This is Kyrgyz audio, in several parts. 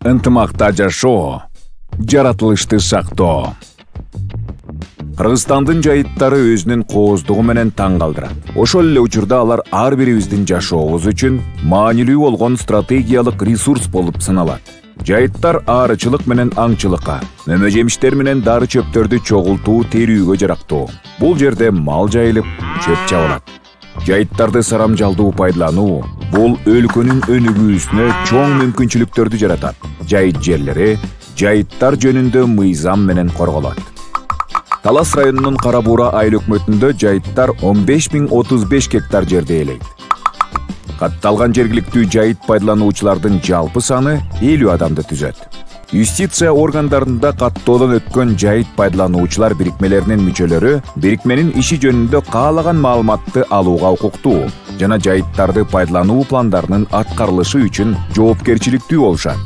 ынтымакта жашоо, жаратылышты сактоо. Кыргызстандын жайыттары өзүнүн кооздугу менен таң калтырат. Ошол эле учурда алар ар бирибиздин жашообуз үчүн маанилүү болгон стратегиялык ресурс болуп саналат. Жайыттар аарычылык менен аңчылыкка, мөмө жемиштер менен дары чөптөрдү чогултуу, терүүгө жарактуу. Бул жерде мал жайылып, чөп чабылат. Жайыттарды сарамжалдуу пайдалануу бул өлкөнүн өнүгүүсүнө чоң мүмкүнчүлүктөрдү жаратат. Жайыт жерлери жайыттар жөнүндө мыйзам менен корголот. Талас районунун Кара Буура айыл өкмөтүндө жайыттар 15.035 гектар жерде ээлейт. Катталган жергиликтүү жайыт пайдалануучулардын жалпы саны 50 адамды түзөт. Юстиция органдарында каттоодон өткөн жайыт пайдалануучулар бирикмелеринин мүчөлөрү бирикменин иши жөнүндө каалаган маалыматты алууга укуктуу жана жайыттарды пайдалануу пландарынын аткарылышы үчүн жоопкерчиликтүү болушат.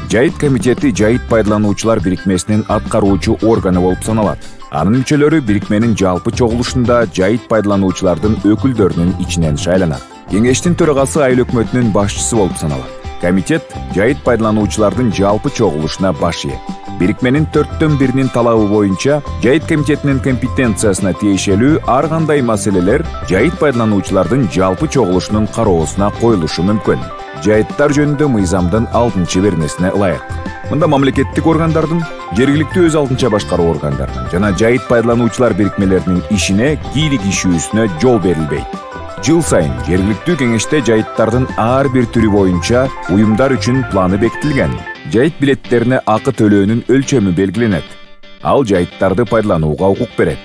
Жайыт комитети жайыт пайдалануучулар бирикмесинин аткаруучу органы болуп саналат. Анын мүчөлөрү бирикменин жалпы чогулушунда жайыт пайдалануучулардын өкүлдөрүнүн ичинен шайланат. Кеңештин төрагасы айыл өкмөтүнүн башчысы болуп саналат. Комитет жайыт пайдалануучулардын жалпы чогулушуна баш ийет. Бирикменин 4/1 талабы боюнча жайыт комитетинин компетенциясына тиешелүү ар кандай маселелер жайыт пайдалануучулардын жалпы чогулушунун кароосуна коюлушу мүмкүн. Жайыттар жөнүндө мыйзамдын 6-беренесине ылайык. Мында мамлекеттик органдардын, жергиликтүү өз алдынча башкаруу органдарынын жана жайыт пайдалануучулар бирикмелеринин ишине, кийлик ишүүсүнө жол берилбейт. Жыл сайын жергиликтүү кеңеште жайыттардын ар бир түрү боюнча уюмдар үчүн планы бекитилген. Жайыт билеттерине акы төлөөнүн өлчөмү белгиленет. Ал жайыттарды пайдаланууга укук берет.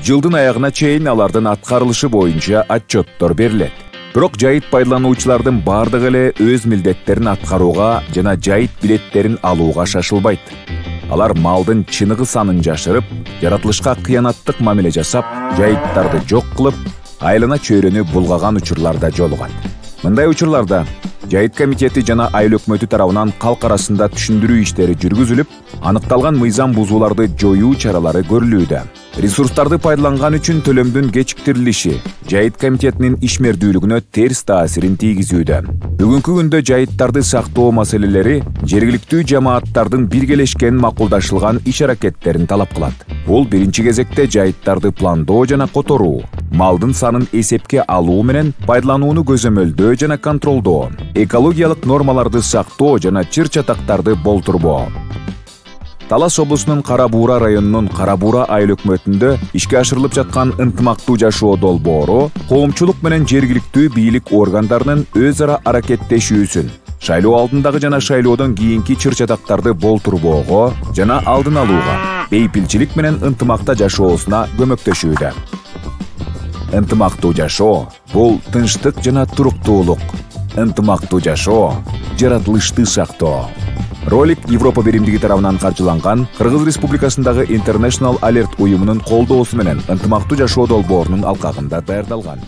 Жылдын аягына чейин алардын аткарылышы боюнча отчеттор берилет. Бирок жайыт пайдалануучулардын бардыгы эле өз милдеттерин аткарууга жана жайыт билеттерин алууга шашылбайт. Алар малдын чыныгы санын жашырып, жаратылышка кыянаттык мамиле жасап, жайыттарды жок кылып, айлана чөйрөнү булгаган учурларда жолугат. Мындай учурларда жайыт комитети жана айыл өкмөтү тарабынан калк арасында түшүндүрүү иштери жүргүзүлүп, аныкталган мыйзам бузууларды жоюу чаралары көрүлүүдө. Ресурстарды пайдаланган үчүн төлөмдүн кечиктирилиши жайыт комитетинин ишмердүүлүгүнө терс таасирин тийгизүүдө. Бүгүнкү күндө жайыттарды сактоо маселелери жергиликтүү жамааттардын биргелешкен макулдашылган иш-аракеттерин талап кылат. Бул биринчи кезекте жайыттарды пландоо жана которуу, малдын санын эсепке алуу менен пайдаланууну көзөмөлдөө жана контролдоо, экологиялык нормаларды сактоо жана чыр-чатактарды болтурбоо. Талас облусунун Кара Буура районунун Кара Буура айыл өкмөтүндө ишке ашырылып жаткан ынтымактуу жашоо долбоору коомчулук менен жергиликтүү бийлик органдарынын өз ара аракеттешүүсүн, шайлоо алдындагы жана шайлоодон кийинки чыр-чатактарды болтурбоого жана алдын алууга, бейпилчилик менен ынтымакта жашоосуна көмөктөшүүдө. Ынтымактуу жашоо бул тынчтык жана туруктуулук. Ынтымактуу жашоо жаратылышты сактоо. Ролик Европа биримдиги тарабынан каржыланган Кыргыз Республикасындагы International Alert уюмунун колдоосу менен ынтымактуу жашоо долбоорунун алкагында даярдалган.